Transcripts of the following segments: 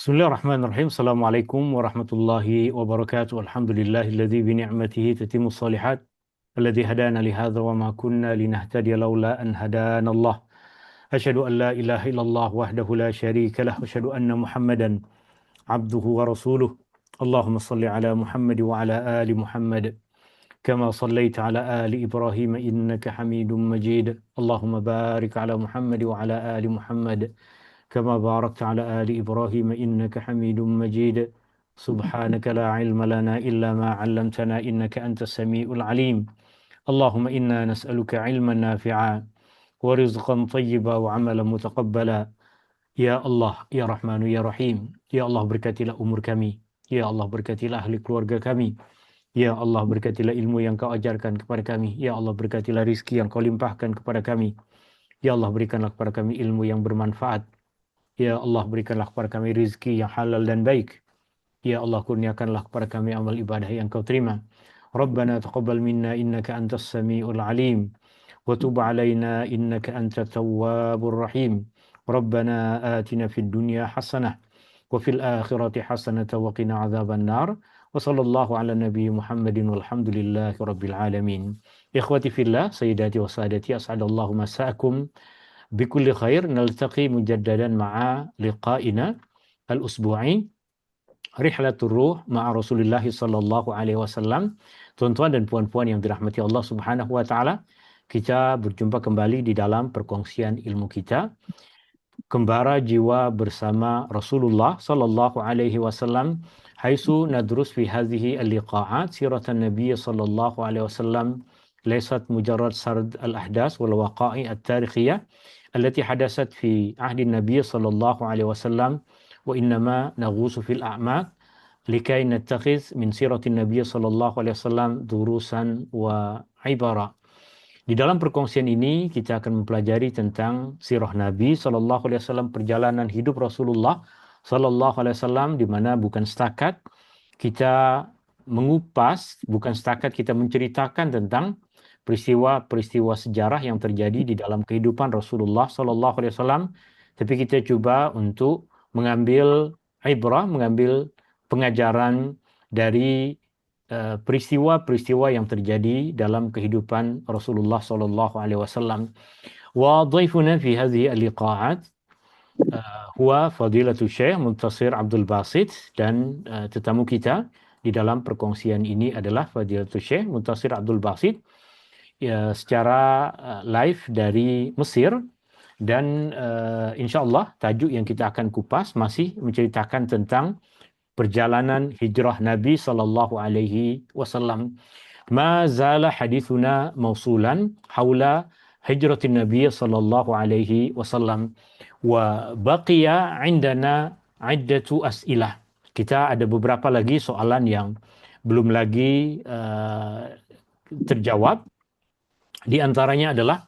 Bismillahirrahmanirrahim. Assalamualaikum warahmatullahi wabarakatuh. Alhamdulillahilladzi bi ni'matihi tatimmus shalihat. Alladzi hadana li hadza wa ma kunna linahtadiya laula an hadanallah. Asyhadu an la ilaha illallah wahdahu la syarika lah wa asyhadu anna Muhammadan abduhu wa rasuluh. Allahumma salli ala Muhammad wa ala ali Muhammad kama sallaita ala ali Ibrahim innaka Hamidum Majid. Allahumma barik ala Muhammad wa ala ali Muhammad كما باركت على آل إبراهيم إنك حميد مجيد سبحانك لا علم لنا إلا ما علمتنا إنك أنت السميع العليم اللهم إنا نسألك علما نافعا ورزقا طيبا وعملا متقبلا Ya Allah, Ya Rahmanu, Ya Rahim. Ya Allah, berkatilah umur kami. Ya Allah, berkatilah ahli keluarga kami. Ya Allah, berkatilah ilmu yang kau ajarkan kepada kami. Ya Allah, berkatilah rizki yang kau limpahkan kepada kami. Ya Allah, berikanlah kepada kami ilmu yang bermanfaat. Ya Allah, berikanlah kepada kami rizki yang halal dan baik. Ya Allah, kurniakanlah kepada kami amal ibadah yang kau terima. Rabbana taqabbal minna innaka antas samiul alim. Wa tub alaina innaka antat tawwabur rahim. Rabbana atina fid dunya hasanah. Wa fil akhirati hasanah wa qina adzaban nar. Wa sallallahu ala nabi Muhammadin walhamdulillahi rabbil alamin. Ikhwati fillah, sayyidati wa sadati, as'adallahu masa'akum بكل خير. نلتقي مجددا مع لقائنا الأسبوعي رحلة الروح مع رسول الله صلى الله عليه وسلم. Tuan-tuan dan puan-puan yang dirahmati Allah Subhanahu wa taala, kita berjumpa kembali di dalam perkongsian ilmu kita Kembara Jiwa bersama Rasulullah sallallahu alaihi wasallam, haitsu nadrus fi hadhihi al-liqa'at siratan nabiy sallallahu alaihi wasallam laysat mujarrad sard al-ahdas wal waqa'i at-tarikhiyah التي حدثت في عهد النبي صلى الله عليه وسلم وإنما نغوص في الأعماق لكي نتخذ من سيرة النبي صلى الله عليه وسلم دروسا وعبرا. Di dalam perkongsian ini kita akan mempelajari tentang sirah Nabi sallallahu alaihi wasallam, perjalanan hidup Rasulullah sallallahu alaihi wasallam, di mana bukan setakat kita mengupas, bukan setakat kita menceritakan tentang peristiwa-peristiwa sejarah yang terjadi di dalam kehidupan Rasulullah sallallahu alaihi wasallam, tapi kita coba untuk mengambil ibrah, mengambil pengajaran dari peristiwa-peristiwa yang terjadi dalam kehidupan Rasulullah sallallahu alaihi wasallam. Wa dhaifuna fi hadhihi al-liqa'at huwa Fadilatul Syekh Muntasir Abdul Basit, dan tetamu kita di dalam perkongsian ini adalah Fadilatul Syekh Muntasir Abdul Basit, ya, secara live dari Mesir. Dan insyaAllah tajuk yang kita akan kupas masih menceritakan tentang perjalanan hijrah Nabi sallallahu alaihi wasallam. Ma zala hadithuna mausulan haula hijratin Nabi sallallahu alaihi wasallam wa baqiya indana iddatu as'ilah. Kita ada beberapa lagi soalan yang belum lagi terjawab. Di antaranya adalah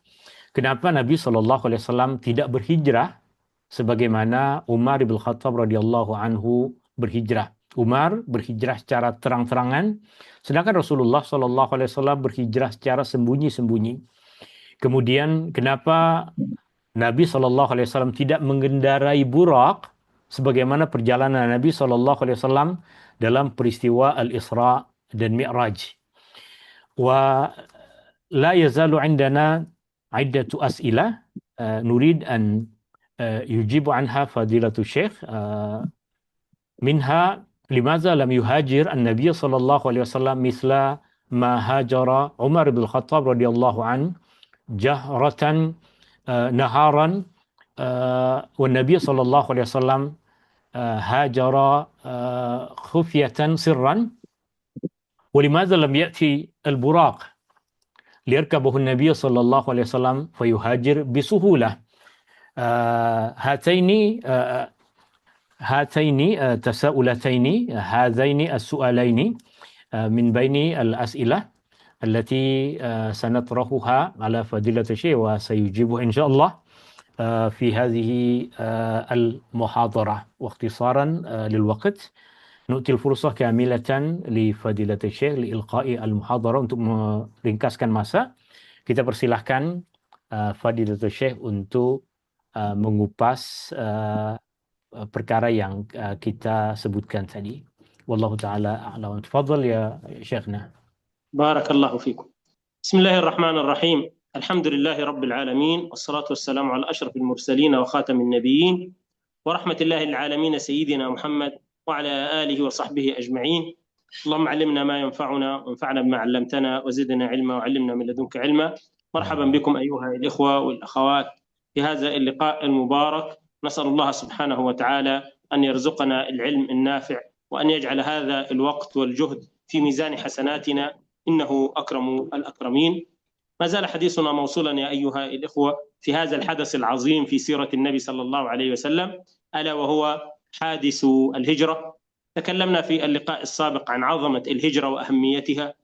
kenapa Nabi SAW tidak berhijrah sebagaimana Umar bin Khattab radhiyallahu anhu berhijrah. Umar berhijrah secara terang-terangan, sedangkan Rasulullah SAW berhijrah secara sembunyi-sembunyi. Kemudian kenapa Nabi SAW tidak mengendarai burak sebagaimana perjalanan Nabi SAW dalam peristiwa Al-Isra dan Mi'raj. Wa لا يزال عندنا عدة أسئلة نريد أن يجيب عنها فضيلة الشيخ. منها لماذا لم يهاجر النبي صلى الله عليه وسلم مثل ما هاجر عمر بن الخطاب رضي الله عنه جهرة نهارا والنبي صلى الله عليه وسلم هاجر خفية سرا. ولماذا لم يأتي البراق ليركبه النبي صلى الله عليه وسلم فيهاجر بسهولة. هاتين تساؤلتين، هذين السؤالين من بين الأسئلة التي سنطرحها على فضيلة الشيخ وسيجيبها إن شاء الله في هذه المحاضرة. واختصارا للوقت نؤتي الفرصة كاملة لفضيلة الشيخ لإلقاء المحاضرة. Untuk meringkaskan masa, kita persilahkan Fadilatul Syekh untuk mengupas perkara yang kita sebutkan tadi. Wallahu taala a'lam. Tafadhal ya Syekhna. بارك الله فيكم. بسم الله الرحمن الرحيم. الحمد لله رب العالمين، والصلاة والسلام على أشرف المرسلين وخاتم النبيين ورحمة الله للعالمين سيدنا محمد وعلى آله وصحبه أجمعين. اللهم علمنا ما ينفعنا وانفعنا بما علمتنا وزدنا علما وعلمنا من لدنك علما. مرحبا بكم أيها الإخوة والأخوات في هذا اللقاء المبارك. نسأل الله سبحانه وتعالى أن يرزقنا العلم النافع وأن يجعل هذا الوقت والجهد في ميزان حسناتنا، إنه أكرم الأكرمين. ما زال حديثنا موصولا يا أيها الإخوة في هذا الحدث العظيم في سيرة النبي صلى الله عليه وسلم، ألا وهو حادث الهجرة. تكلمنا في اللقاء السابق عن عظمة الهجرة وأهميتها،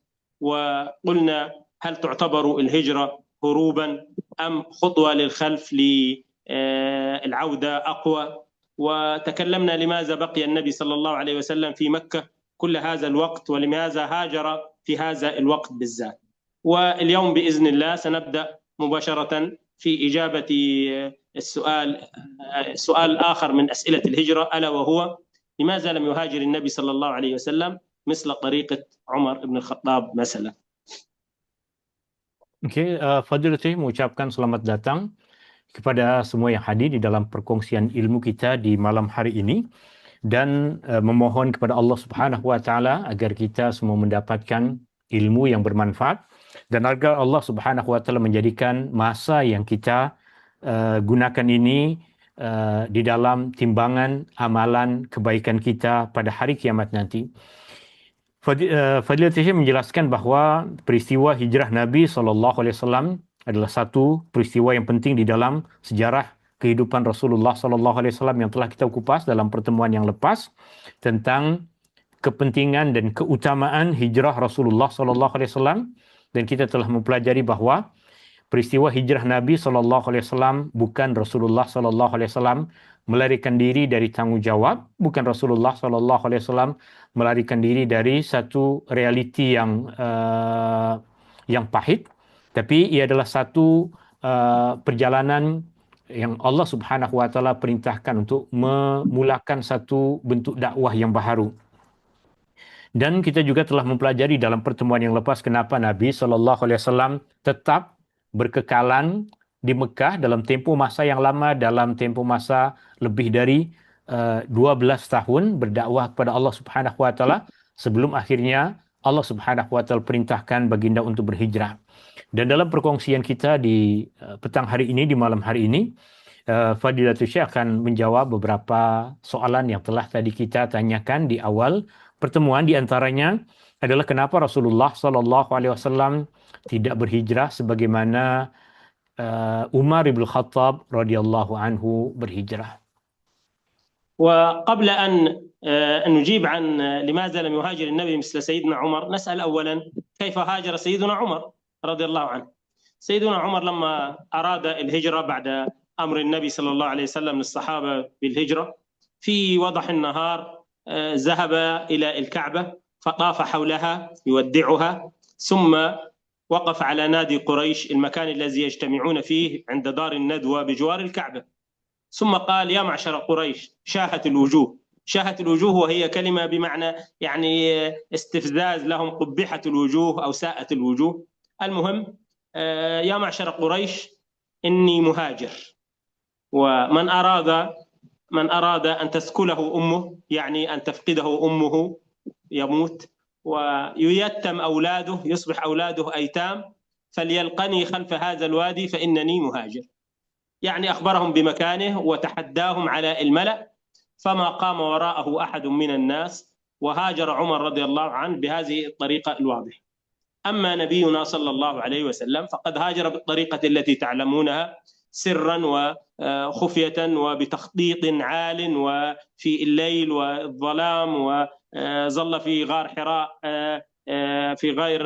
وقلنا هل تعتبر الهجرة هروبا أم خطوة للخلف للعودة أقوى، وتكلمنا لماذا بقي النبي صلى الله عليه وسلم في مكة كل هذا الوقت ولماذا هاجر في هذا الوقت بالذات. واليوم بإذن الله سنبدأ مباشرة في إجابة سؤال آخر من أسئلة الهجرة، ألا وهو لماذا لم يهاجر النبي صلى الله عليه وسلم مثل طريقة عمر بن الخطاب مثلا. Fadilatul Syekh mengucapkan selamat datang kepada semua yang hadir di dalam perkongsian ilmu kita di malam hari ini, dan memohon kepada Allah Subhanahu wa taala agar kita semua mendapatkan ilmu yang bermanfaat, dan agar Allah Subhanahu wa taala menjadikan masa yang kita gunakan ini di dalam timbangan amalan kebaikan kita pada hari kiamat nanti. Fadilatul Syekh menjelaskan bahawa peristiwa hijrah Nabi SAW adalah satu peristiwa yang penting di dalam sejarah kehidupan Rasulullah SAW yang telah kita kupas dalam pertemuan yang lepas tentang kepentingan dan keutamaan hijrah Rasulullah SAW, dan kita telah mempelajari bahawa peristiwa hijrah Nabi SAW bukan Rasulullah SAW melarikan diri dari tanggungjawab, bukan Rasulullah SAW melarikan diri dari satu realiti yang pahit, tapi ia adalah satu perjalanan yang Allah Subhanahu wa taala perintahkan untuk memulakan satu bentuk dakwah yang baharu. Dan kita juga telah mempelajari dalam pertemuan yang lepas kenapa Nabi SAW tetap berkekalan di Mekah dalam tempoh masa yang lama, dalam tempoh masa lebih dari 12 tahun berdakwah kepada Allah Subhanahu wa taala, sebelum akhirnya Allah Subhanahu wa taala perintahkan baginda untuk berhijrah. Dan dalam perkongsian kita di petang hari ini, di malam hari ini, Fadilatul Syekh akan menjawab beberapa soalan yang telah tadi kita tanyakan di awal pertemuan. Di antaranya adalah kenapa Rasulullah SAW tidak berhijrah sebagaimana Umar bin Khattab radhiyallahu anhu berhijrah. وقبل أن نجيب عن لماذا لم يهاجر النبي مثل سيدنا عمر، نسأل أولا كيف هاجر سيدنا عمر رضي الله عنه. سيدنا عمر لما أراد الهجرة بعد أمر النبي صلى الله عليه وسلم للصحابة بالهجرة في وضح النهار، ذهب إلى الكعبة فطاف حولها يودعها، ثم وقف على نادي قريش المكان الذي يجتمعون فيه عند دار الندوة بجوار الكعبة، ثم قال يا معشر قريش شاهت الوجوه. شاهت الوجوه وهي كلمة بمعنى يعني استفزاز لهم، قبحت الوجوه أو ساءت الوجوه. المهم يا معشر قريش إني مهاجر، ومن أراد أن تسكله أمه، يعني أن تفقده أمه يموت وييتم أولاده، يصبح أولاده أيتام، فليلقني خلف هذا الوادي فإنني مهاجر. يعني أخبرهم بمكانه وتحداهم على الملأ، فما قام وراءه أحد من الناس، وهاجر عمر رضي الله عنه بهذه الطريقة الواضحة. أما نبينا صلى الله عليه وسلم فقد هاجر بالطريقة التي تعلمونها، سرا وخفية وبتخطيط عال وفي الليل والظلام، وظل في غار حراء في غير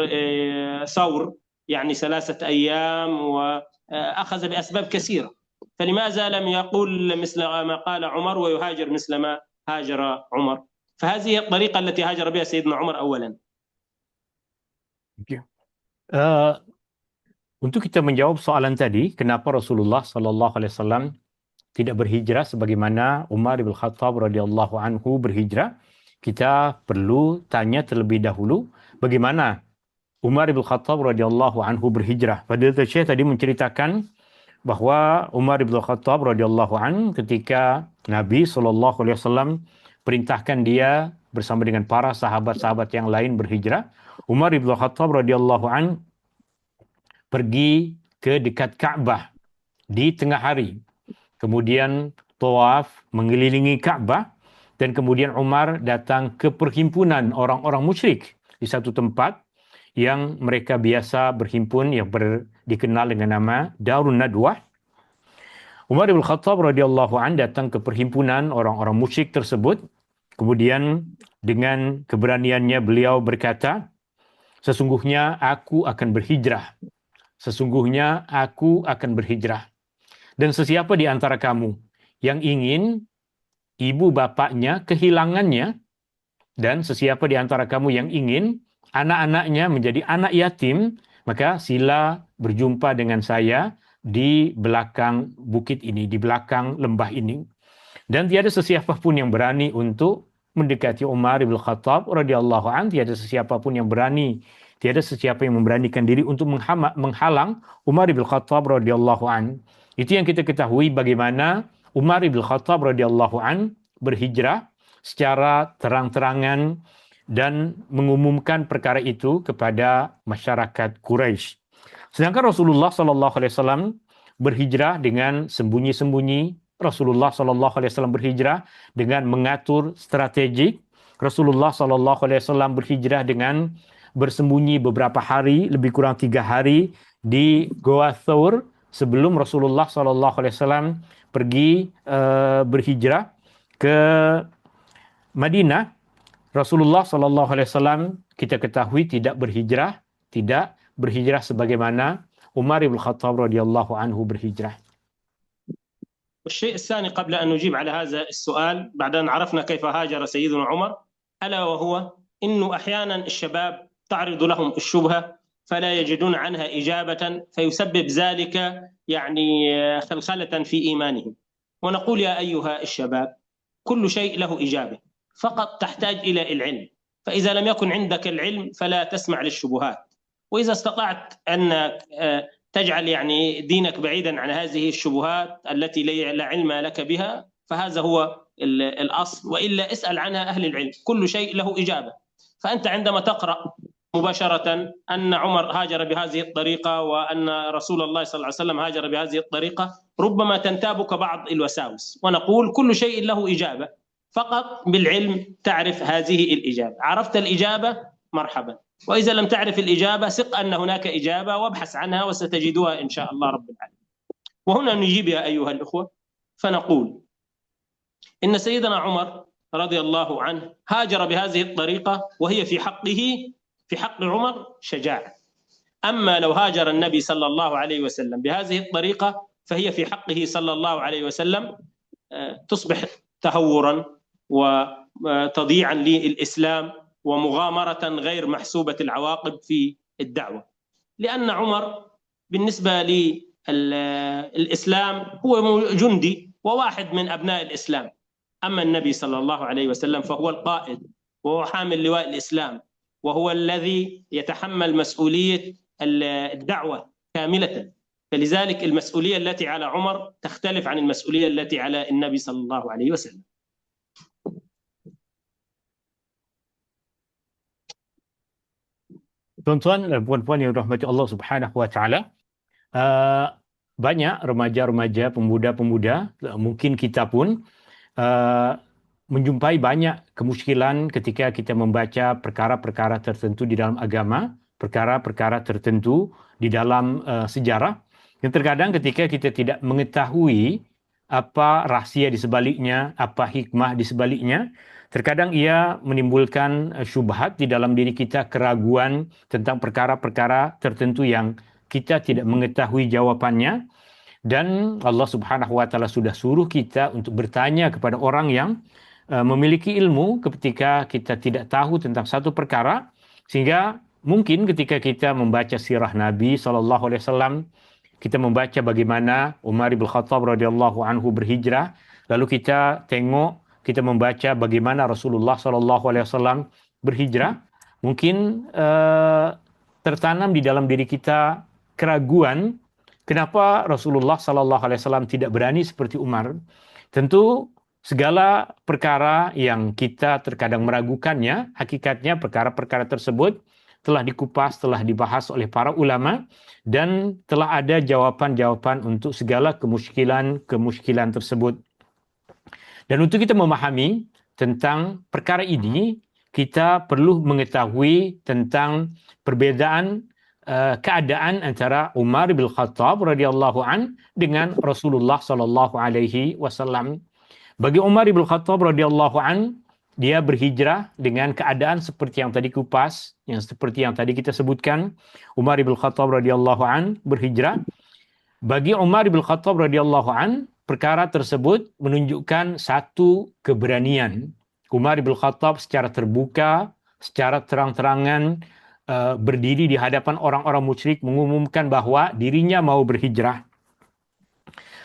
ثور يعني 3 أيام، وأخذ بأسباب كثيرة. فلماذا لم يقول مثل ما قال عمر ويهاجر مثل ما هاجر عمر؟ فهذه الطريقة التي هاجر بها سيدنا عمر أولا. Untuk kita menjawab soalan tadi, kenapa Rasulullah SAW tidak berhijrah sebagaimana Umar bin Khattab radhiyallahu anhu berhijrah, kita perlu tanya terlebih dahulu bagaimana Umar bin Khattab radhiyallahu anhu berhijrah. Fadilatul Syekh tadi menceritakan bahwa Umar bin Khattab radhiyallahu anhu ketika Nabi SAW perintahkan dia bersama dengan para sahabat-sahabat yang lain berhijrah, Umar bin Khattab radhiyallahu anhu pergi ke dekat Ka'bah di tengah hari. Kemudian tawaf mengelilingi Ka'bah dan kemudian Umar datang ke perhimpunan orang-orang musyrik di satu tempat yang mereka biasa berhimpun yang dikenal dengan nama Darun Nadwah. Umar bin Khattab radhiyallahu an datang ke perhimpunan orang-orang musyrik tersebut. Kemudian dengan keberaniannya beliau berkata, sesungguhnya aku akan berhijrah. Sesungguhnya aku akan berhijrah. Dan sesiapa di antara kamu yang ingin ibu bapaknya kehilangannya, dan sesiapa di antara kamu yang ingin anak-anaknya menjadi anak yatim, maka sila berjumpa dengan saya di belakang bukit ini, di belakang lembah ini. Dan tiada sesiapa pun yang berani untuk mendekati Umar bin Khattab radhiyallahu anhu, tiada sesiapa pun yang berani, tiada sesiapa yang memberanikan diri untuk menghalang Umar bin Khattab radhiyallahu anhu. Itu yang kita ketahui bagaimana Umar bin Khattab radhiyallahu anhu berhijrah secara terang-terangan dan mengumumkan perkara itu kepada masyarakat Quraisy. Sedangkan Rasulullah sallallahu alaihi wasallam berhijrah dengan sembunyi-sembunyi. Rasulullah sallallahu alaihi wasallam berhijrah dengan mengatur strategik. Rasulullah sallallahu alaihi wasallam berhijrah dengan bersembunyi beberapa hari, lebih kurang 3 hari di Goa Thawr sebelum Rasulullah sallallahu alaihi wasallam pergi berhijrah ke Madinah. Rasulullah sallallahu alaihi wasallam kita ketahui tidak berhijrah sebagaimana Umar bin Khattab radhiyallahu anhu berhijrah. والشيء الثاني قبل أن نجيب على هذا السؤال بعد أن عرفنا كيف هاجر سيدنا عمر، ألا وهو إنه أحيانا الشباب تعرض لهم الشبهة فلا يجدون عنها إجابة فيسبب ذلك يعني خلخلة في إيمانهم. ونقول يا أيها الشباب كل شيء له إجابة، فقط تحتاج إلى العلم، فإذا لم يكن عندك العلم فلا تسمع للشبهات. وإذا استطعت أنك تجعل يعني دينك بعيدا عن هذه الشبهات التي لا علم لك بها فهذا هو الأصل، وإلا اسأل عنها أهل العلم، كل شيء له إجابة. فأنت عندما تقرأ مباشرة أن عمر هاجر بهذه الطريقة وأن رسول الله صلى الله عليه وسلم هاجر بهذه الطريقة ربما تنتابك بعض الوساوس، ونقول كل شيء له إجابة، فقط بالعلم تعرف هذه الإجابة. عرفت الإجابة مرحبا، وإذا لم تعرف الإجابة ثق أن هناك إجابة وابحث عنها وستجدها إن شاء الله رب العالمين. وهنا نجيب يا أيها الأخوة فنقول إن سيدنا عمر رضي الله عنه هاجر بهذه الطريقة وهي في حق عمر شجاعة. أما لو هاجر النبي صلى الله عليه وسلم بهذه الطريقة فهي في حقه صلى الله عليه وسلم تصبح تهورا وتضييعا للإسلام ومغامرة غير محسوبة العواقب في الدعوة، لأن عمر بالنسبة للإسلام هو جندي وواحد من أبناء الإسلام، أما النبي صلى الله عليه وسلم فهو القائد وهو حامل لواء الإسلام وهو الذي يتحمل مسؤولية الدعوة كاملة، فلذلك المسؤولية التي على عمر تختلف عن المسؤولية التي على النبي صلى الله عليه وسلم. Tuan-tuan dan puan-puan yang dirahmati Allah Subhanahu wa taala, banyak remaja-remaja, pemuda-pemuda, mungkin kita pun menjumpai banyak kemuskilan ketika kita membaca perkara-perkara tertentu di dalam agama, perkara-perkara tertentu di dalam sejarah, yang terkadang ketika kita tidak mengetahui apa rahsia di sebaliknya, apa hikmah di sebaliknya, terkadang ia menimbulkan syubhat di dalam diri kita, keraguan tentang perkara-perkara tertentu yang kita tidak mengetahui jawabannya. Dan Allah Subhanahu wa taala sudah suruh kita untuk bertanya kepada orang yang memiliki ilmu ketika kita tidak tahu tentang satu perkara, sehingga mungkin ketika kita membaca sirah Nabi sallallahu alaihi wasallam kita membaca bagaimana Umar bin Khattab radhiyallahu anhu berhijrah, lalu kita membaca bagaimana Rasulullah sallallahu alaihi wasallam berhijrah, mungkin tertanam di dalam diri kita keraguan kenapa Rasulullah sallallahu alaihi wasallam tidak berani seperti Umar. Tentu segala perkara yang kita terkadang meragukannya, hakikatnya perkara-perkara tersebut telah dikupas, telah dibahas oleh para ulama, dan telah ada jawaban-jawaban untuk segala kemusykilan tersebut. Dan untuk kita memahami tentang perkara ini, kita perlu mengetahui tentang perbedaan keadaan antara Umar bin Khattab radhiyallahu an dengan Rasulullah sallallahu alaihi wasallam. Bagi Umar bin Khattab radhiyallahu an, dia berhijrah dengan keadaan seperti yang tadi kupas, yang seperti yang tadi kita sebutkan. Umar bin Khattab radhiyallahu an berhijrah. Bagi Umar bin Khattab radhiyallahu an, perkara tersebut menunjukkan satu keberanian. Umar bin Khattab secara terbuka, secara terang-terangan berdiri di hadapan orang-orang musyrik mengumumkan bahwa dirinya mau berhijrah.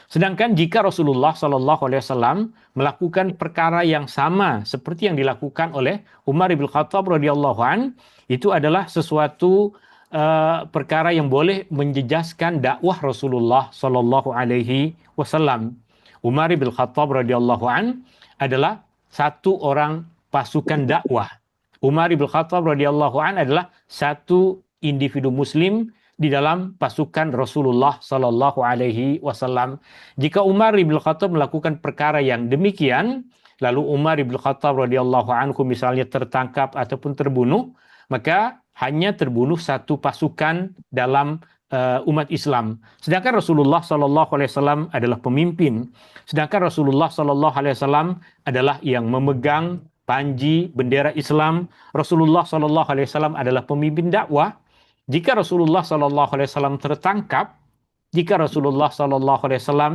Sedangkan jika Rasulullah Shallallahu Alaihi Wasallam melakukan perkara yang sama seperti yang dilakukan oleh Umar bin Khattab radhiyallahu an, itu adalah sesuatu perkara yang boleh menjejaskan dakwah Rasulullah Shallallahu Alaihi Wasallam. Umar bin Khattab radhiyallahu an adalah satu orang pasukan dakwah. Umar bin Khattab radhiyallahu an adalah satu individu Muslim di dalam pasukan Rasulullah Sallallahu Alaihi Wasallam. Jika Umar bin Khattab melakukan perkara yang demikian, lalu Umar bin Khattab radhiyallahu anhu misalnya tertangkap ataupun terbunuh, maka hanya terbunuh satu pasukan dalam umat Islam. Sedangkan Rasulullah Sallallahu Alaihi Wasallam adalah pemimpin. Sedangkan Rasulullah Sallallahu Alaihi Wasallam adalah yang memegang panji bendera Islam. Rasulullah Sallallahu Alaihi Wasallam adalah pemimpin dakwah. Jika Rasulullah Sallallahu Alaihi Wasallam tertangkap, jika Rasulullah Sallallahu Alaihi Wasallam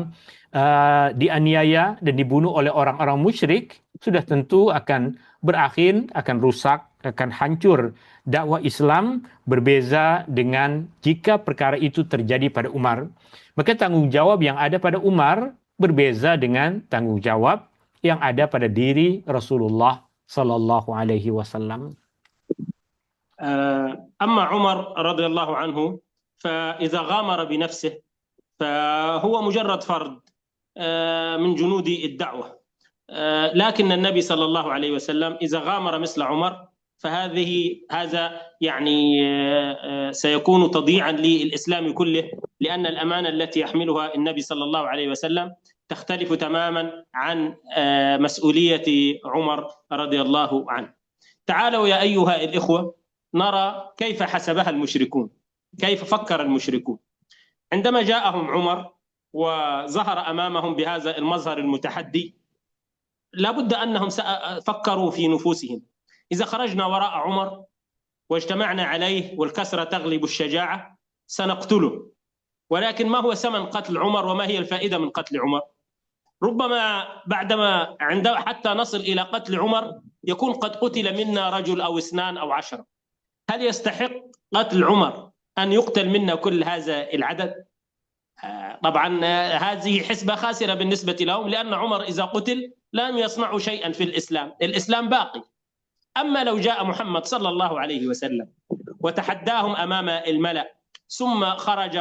dianiaya dan dibunuh oleh orang-orang musyrik, sudah tentu akan berakhir, akan rusak, akan hancur dakwah Islam, berbeza dengan jika perkara itu terjadi pada Umar. Maka tanggung jawab yang ada pada Umar berbeza dengan tanggung jawab yang ada pada diri Rasulullah Sallallahu Alaihi Wasallam. أما عمر رضي الله عنه فإذا غامر بنفسه فهو مجرد فرد من جنود الدعوة، لكن النبي صلى الله عليه وسلم إذا غامر مثل عمر هذا يعني سيكون تضييعا للإسلام كله، لأن الأمانة التي يحملها النبي صلى الله عليه وسلم تختلف تماما عن مسؤولية عمر رضي الله عنه. تعالوا يا أيها الإخوة نرى كيف حسبها المشركون، كيف فكر المشركون عندما جاءهم عمر وظهر أمامهم بهذا المظهر المتحدي. لابد أنهم فكروا في نفوسهم إذا خرجنا وراء عمر واجتمعنا عليه والكثرة تغلب الشجاعة سنقتله، ولكن ما هو ثمن قتل عمر وما هي الفائدة من قتل عمر؟ ربما بعدما حتى نصل إلى قتل عمر يكون قد قتل منا رجل أو اثنان أو 10. هل يستحق قتل عمر أن يقتل منا كل هذا العدد؟ طبعا هذه حسبة خاسرة بالنسبة لهم، لأن عمر إذا قتل لم يصنعوا شيئا في الإسلام، الإسلام باقي. أما لو جاء محمد صلى الله عليه وسلم وتحداهم أمام الملأ ثم خرج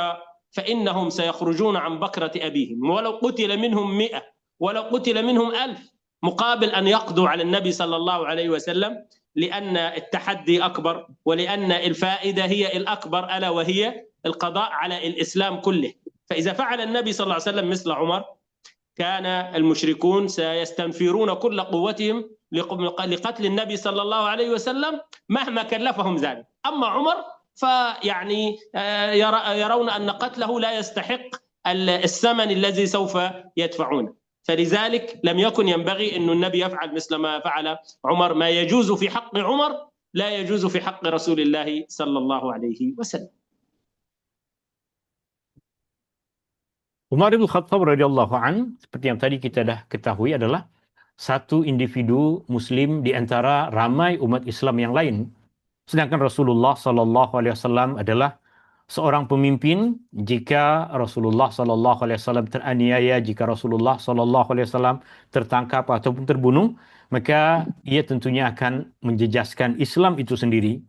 فإنهم سيخرجون عن بكرة أبيهم، ولو قتل منهم 100 ولو قتل منهم 1000 مقابل أن يقضوا على النبي صلى الله عليه وسلم، لأن التحدي أكبر ولأن الفائدة هي الأكبر، ألا وهي القضاء على الإسلام كله. فإذا فعل النبي صلى الله عليه وسلم مثل عمر كان المشركون سيستنفرون كل قوتهم لقتل النبي صلى الله عليه وسلم مهما كلفهم ذلك. أما عمر فيعني يرون أن قتله لا يستحق الثمن الذي سوف يدفعونه، فلذلك لم يكن ينبغي أن النبي يفعل مثل ما فعل عمر. ما يجوز في حق عمر لا يجوز في حق رسول الله صلى الله عليه وسلم. Umar bin Khattab radhiyallahu an, seperti yang tadi kita dah ketahui, adalah satu individu Muslim di antara ramai umat Islam yang lain. Sedangkan Rasulullah Sallallahu Alaihi Wasallam adalah seorang pemimpin jika Rasulullah sallallahu alaihi wasallam teraniaya, jika Rasulullah sallallahu alaihi wasallam tertangkap ataupun terbunuh, maka ia tentunya akan menjejaskan Islam itu sendiri.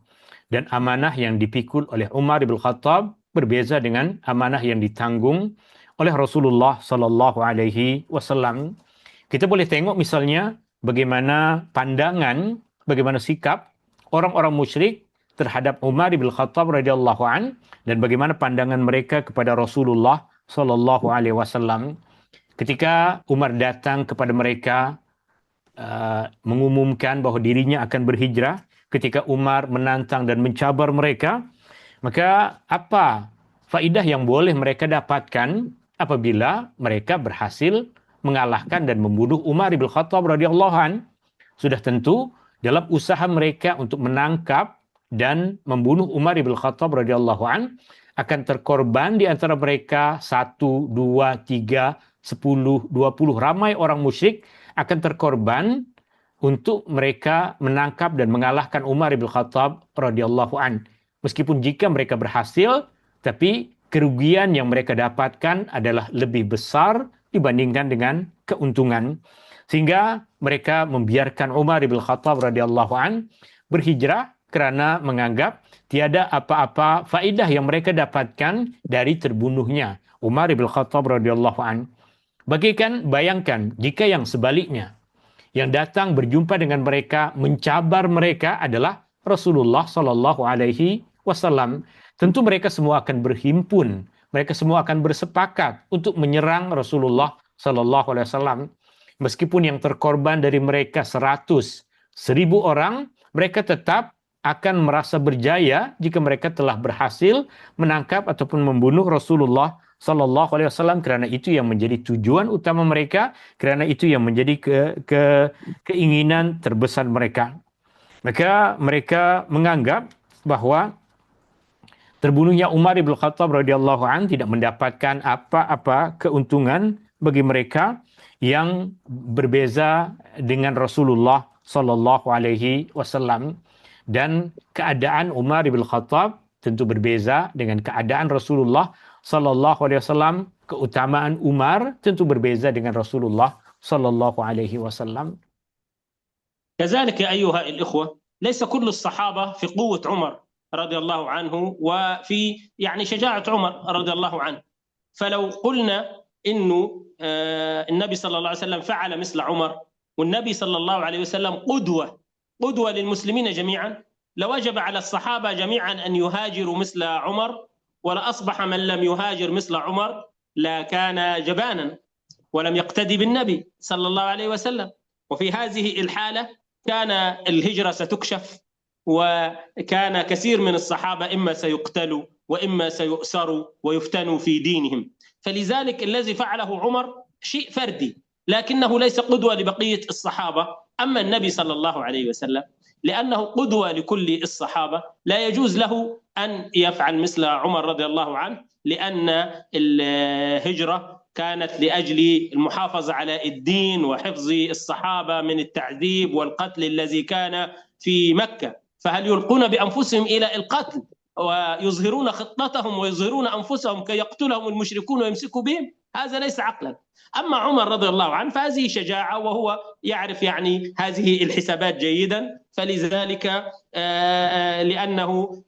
Dan amanah yang dipikul oleh Umar bin Khattab berbeza dengan amanah yang ditanggung oleh Rasulullah sallallahu alaihi wasallam. Kita boleh tengok misalnya bagaimana pandangan, bagaimana sikap orang-orang musyrik terhadap Umar bin Khattab radhiyallahu an, dan bagaimana pandangan mereka kepada Rasulullah sallallahu alaihi wasallam. Ketika Umar datang kepada mereka mengumumkan bahwa dirinya akan berhijrah, ketika Umar menantang dan mencabar mereka, maka apa faidah yang boleh mereka dapatkan apabila mereka berhasil mengalahkan dan membunuh Umar bin Khattab radhiyallahu an? Sudah tentu dalam usaha mereka untuk menangkap dan membunuh Umar bin Khattab radhiyallahu an akan terkorban di antara mereka 1, 2, 3, 10, 20 ramai orang musyrik akan terkorban untuk mereka menangkap dan mengalahkan Umar bin Khattab radhiyallahu an. Meskipun jika mereka berhasil, tapi kerugian yang mereka dapatkan adalah lebih besar dibandingkan dengan keuntungan. Sehingga mereka membiarkan Umar bin Khattab radhiyallahu an berhijrah kerana menganggap tiada apa-apa faedah yang mereka dapatkan dari terbunuhnya Umar bin Khattab radhiyallahu an. Bayangkan jika yang sebaliknya, yang datang berjumpa dengan mereka, mencabar mereka adalah Rasulullah sallallahu alaihi wasallam. Tentu mereka semua akan berhimpun, mereka semua akan bersepakat untuk menyerang Rasulullah sallallahu alaihi wasallam. Meskipun yang terkorban dari mereka 100, 1000 orang, mereka tetap akan merasa berjaya jika mereka telah berhasil menangkap ataupun membunuh Rasulullah sallallahu alaihi wasallam, kerana itu yang menjadi tujuan utama mereka, kerana itu yang menjadi keinginan terbesar mereka. Maka mereka menganggap bahawa terbunuhnya Umar bin Khattab radhiyallahu an tidak mendapatkan apa-apa keuntungan bagi mereka yang berbeza dengan Rasulullah sallallahu alaihi wasallam, dan keadaan Umar bin Khattab tentu berbeza dengan keadaan Rasulullah sallallahu alaihi wasallam. Keutamaan Umar tentu berbeza dengan Rasulullah sallallahu alaihi wasallam. كذلك أيها الإخوة، ليس كل الصحابة في قوة عمر رضي الله عنه وفي يعني شجاعة عمر رضي الله عنه. فلو قلنا إنه النبي صلى الله عليه وسلم فعل مثل عمر، والنبي صلى الله عليه وسلم قدوة للمسلمين جميعا، لوجب على الصحابة جميعا أن يهاجروا مثل عمر، ولأصبح من لم يهاجر مثل عمر لا كان جبانا ولم يقتدي بالنبي صلى الله عليه وسلم. وفي هذه الحالة كان الهجرة ستكشف، وكان كثير من الصحابة إما سيقتلوا وإما سيؤسروا ويفتنوا في دينهم. فلذلك الذي فعله عمر شيء فردي، لكنه ليس قدوة لبقية الصحابة. أما النبي صلى الله عليه وسلم لأنه قدوة لكل الصحابة، لا يجوز له أن يفعل مثل عمر رضي الله عنه، لأن الهجرة كانت لأجل المحافظة على الدين وحفظ الصحابة من التعذيب والقتل الذي كان في مكة. فهل يلقون بأنفسهم إلى القتل ويظهرون خطتهم ويظهرون أنفسهم كي يقتلهم المشركون ويمسكوا بهم؟ هذا ليس عقلا. أما عمر رضي الله عنه فهذه شجاعة، وهو يعرف يعني هذه الحسابات جيدا. فلذلك لأنه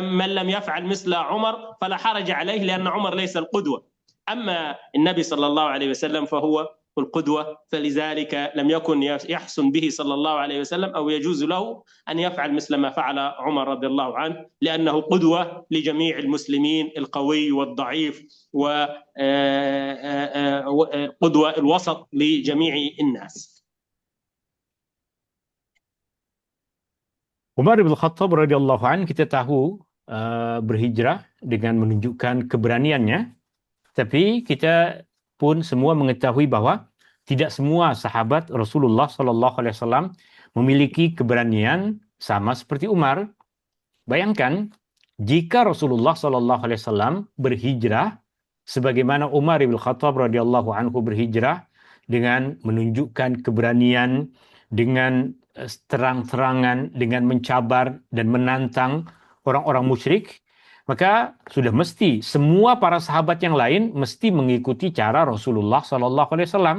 من لم يفعل مثل عمر فلا حرج عليه، لأن عمر ليس القدوة. أما النبي صلى الله عليه وسلم فهو القدوة، فلذلك لم يكن يحسن به صلى الله عليه وسلم أو يجوز له أن يفعل مثل ما فعل عمر رضي الله عنه، لأنه قدوة لجميع المسلمين، القوي والضعيف، وقدوة الوسط لجميع الناس. Umar bin Khattab radhiyallahu an, kita tahu berhijrah dengan menunjukkan keberaniannya, tapi kita pun semua mengetahui bahawa tidak semua sahabat Rasulullah sallallahu alaihi wasallam memiliki keberanian sama seperti Umar. Bayangkan jika Rasulullah sallallahu alaihi wasallam berhijrah sebagaimana Umar bin Khattab radhiyallahu anhu berhijrah, dengan menunjukkan keberanian, dengan terang-terangan, dengan mencabar dan menantang orang-orang musyrik, Maka sudah mesti semua para sahabat yang lain mesti mengikuti cara Rasulullah Sallallahu Alaihi Wasallam.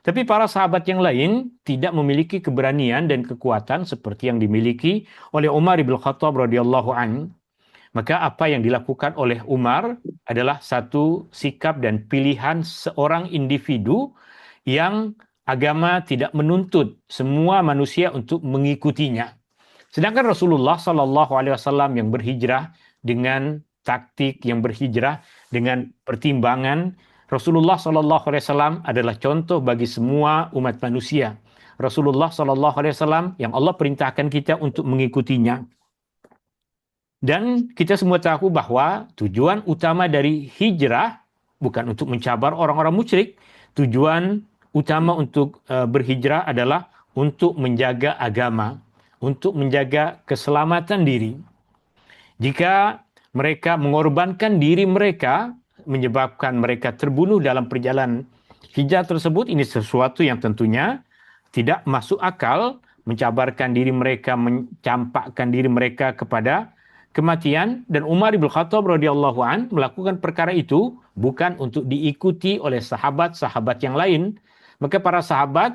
Tapi para sahabat yang lain tidak memiliki keberanian dan kekuatan seperti yang dimiliki oleh Umar bin Khattab radhiyallahu an. Maka apa yang dilakukan oleh Umar adalah satu sikap dan pilihan seorang individu yang agama tidak menuntut semua manusia untuk mengikutinya. Sedangkan Rasulullah Sallallahu Alaihi Wasallam yang berhijrah dengan taktik, yang berhijrah dengan pertimbangan, Rasulullah Sallallahu Alaihi Wasallam adalah contoh bagi semua umat manusia. Rasulullah Sallallahu Alaihi Wasallam yang Allah perintahkan kita untuk mengikutinya. Dan kita semua tahu bahwa tujuan utama dari hijrah bukan untuk mencabar orang-orang musyrik. Tujuan utama untuk berhijrah adalah untuk menjaga agama, untuk menjaga keselamatan diri. Jika mereka mengorbankan diri mereka, menyebabkan mereka terbunuh dalam perjalanan hijrah tersebut, ini sesuatu yang tentunya tidak masuk akal, mencabarkan diri mereka, mencampakkan diri mereka kepada kematian. Dan Umar bin Khattab radhiyallahu an melakukan perkara itu bukan untuk diikuti oleh sahabat-sahabat yang lain. Maka para sahabat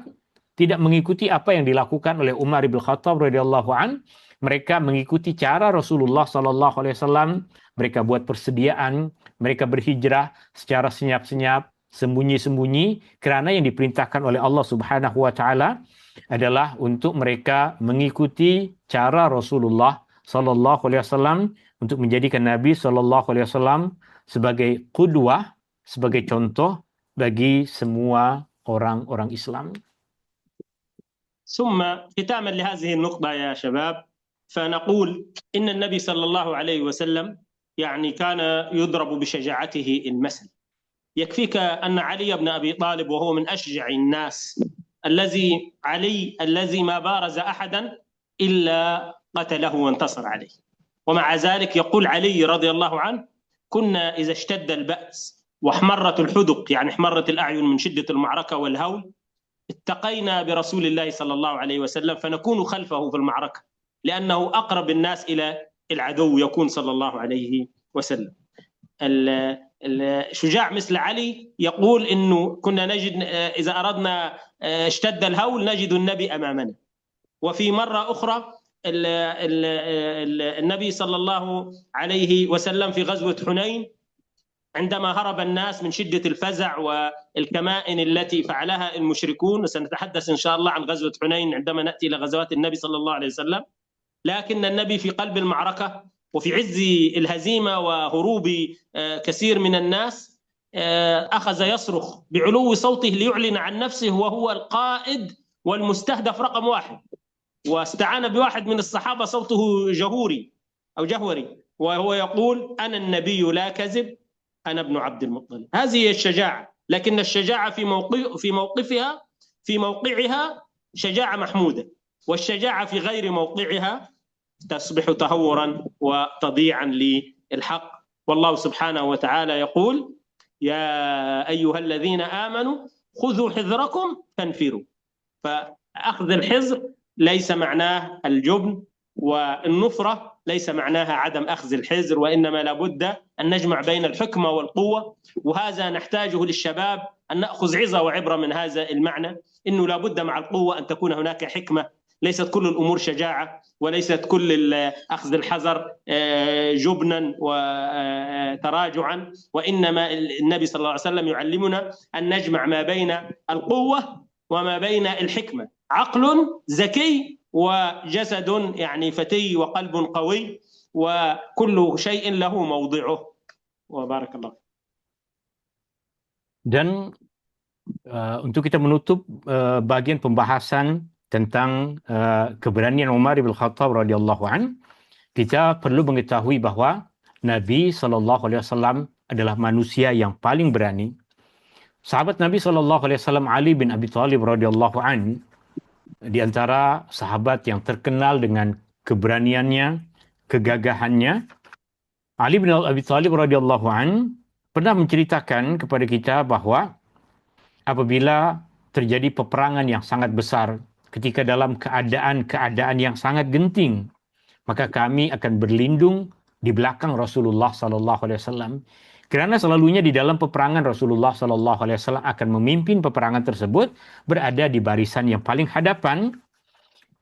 tidak mengikuti apa yang dilakukan oleh Umar bin Khattab radhiyallahu an. Mereka mengikuti cara Rasulullah sallallahu alaihi wasallam. Mereka buat persediaan, mereka berhijrah secara senyap-senyap, sembunyi-sembunyi, karena yang diperintahkan oleh Allah Subhanahu wa taala adalah untuk mereka mengikuti cara Rasulullah sallallahu alaihi wasallam, untuk menjadikan Nabi sallallahu alaihi wasallam sebagai qudwah, sebagai contoh bagi semua orang-orang Islam. ثم ختاما لهذه النقطة يا شباب، فنقول إن النبي صلى الله عليه وسلم يعني كان يضرب بشجاعته المثل. يكفيك أن علي بن أبي طالب وهو من أشجع الناس، الذي ما بارز أحدا إلا قتله وانتصر عليه، ومع ذلك يقول علي رضي الله عنه: كنا إذا اشتد البأس واحمرت الحدق، يعني احمرت الأعين من شدة المعركة والهول، اتقينا برسول الله صلى الله عليه وسلم فنكون خلفه في المعركة، لأنه أقرب الناس إلى العدو يكون صلى الله عليه وسلم. الشجاع مثل علي يقول إنه كنا نجد إذا أردنا اشتد الهول نجد النبي أمامنا. وفي مرة أخرى النبي صلى الله عليه وسلم في غزوة حنين، عندما هرب الناس من شدة الفزع والكمائن التي فعلها المشركون، وسنتحدث إن شاء الله عن غزوة حنين عندما نأتي إلى غزوات النبي صلى الله عليه وسلم، لكن النبي في قلب المعركة وفي عز الهزيمة وهروب كثير من الناس أخذ يصرخ بعلو صوته ليعلن عن نفسه وهو القائد والمستهدف رقم واحد، واستعان بواحد من الصحابة صوته جهوري أو جهوري وهو يقول: أنا النبي لا كذب، أنا ابن عبد المطلب. هذه هي الشجاعة، لكن الشجاعة في موقعها شجاعة محمودة، والشجاعة في غير موقعها تصبح تهورا وتضييعا للحق. والله سبحانه وتعالى يقول: يا أيها الذين آمنوا خذوا حذركم فانفروا. فأخذ الحذر ليس معناه الجبن، والنفرة ليس معناها عدم أخذ الحذر، وإنما لابد أن نجمع بين الحكمة والقوة. وهذا نحتاجه للشباب، أن نأخذ عظة وعبرة من هذا المعنى، إنه لابد مع القوة أن تكون هناك حكمة. ليست كل الأمور شجاعة، وليست كل أخذ الحذر جبنا وتراجعا، وإنما النبي صلى الله عليه وسلم يعلمنا أن نجمع ما بين القوة وما بين الحكمة. عقل ذكي وجسد يعني فتي وقلب قوي، وكل شيء له موضعه. وبارك الله. Dan untuk kita menutup bagian pembahasan tentang keberanian Umar bin Khattab radhiyallahu an, kita perlu mengetahui bahwa Nabi sallallahu alaihi wasallam adalah manusia yang paling berani. Sahabat Nabi sallallahu alaihi wasallam Ali bin Abi Thalib radhiyallahu an, di antara sahabat yang terkenal dengan keberaniannya, kegagahannya, Ali bin Abi Thalib radhiyallahu an pernah menceritakan kepada kita bahwa apabila terjadi peperangan yang sangat besar, ketika dalam keadaan yang sangat genting, maka kami akan berlindung di belakang Rasulullah sallallahu alaihi wasallam. Karena selalunya di dalam peperangan Rasulullah sallallahu alaihi wasallam akan memimpin peperangan tersebut, berada di barisan yang paling hadapan.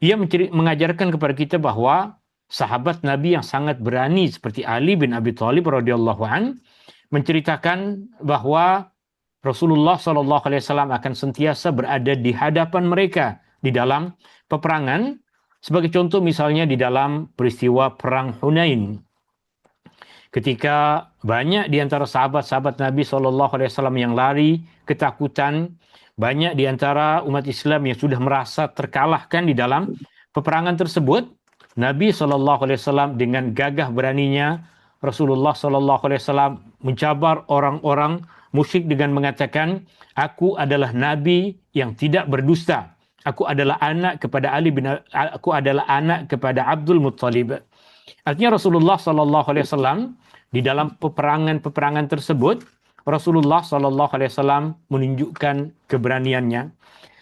Ia mengajarkan kepada kita bahwa sahabat Nabi yang sangat berani seperti Ali bin Abi Thalib radhiyallahu an menceritakan bahwa Rasulullah sallallahu alaihi wasallam akan sentiasa berada di hadapan mereka di dalam peperangan. Sebagai contoh misalnya di dalam peristiwa perang Hunain, ketika banyak di antara sahabat-sahabat Nabi SAW yang lari ketakutan, banyak di antara umat Islam yang sudah merasa terkalahkan di dalam peperangan tersebut, Nabi SAW dengan gagah beraninya, Rasulullah SAW mencabar orang-orang musyrik dengan mengatakan, aku adalah Nabi yang tidak berdusta. Aku adalah anak kepada Abdul Muttalib. Artinya Rasulullah SAW di dalam peperangan tersebut, Rasulullah SAW menunjukkan keberaniannya.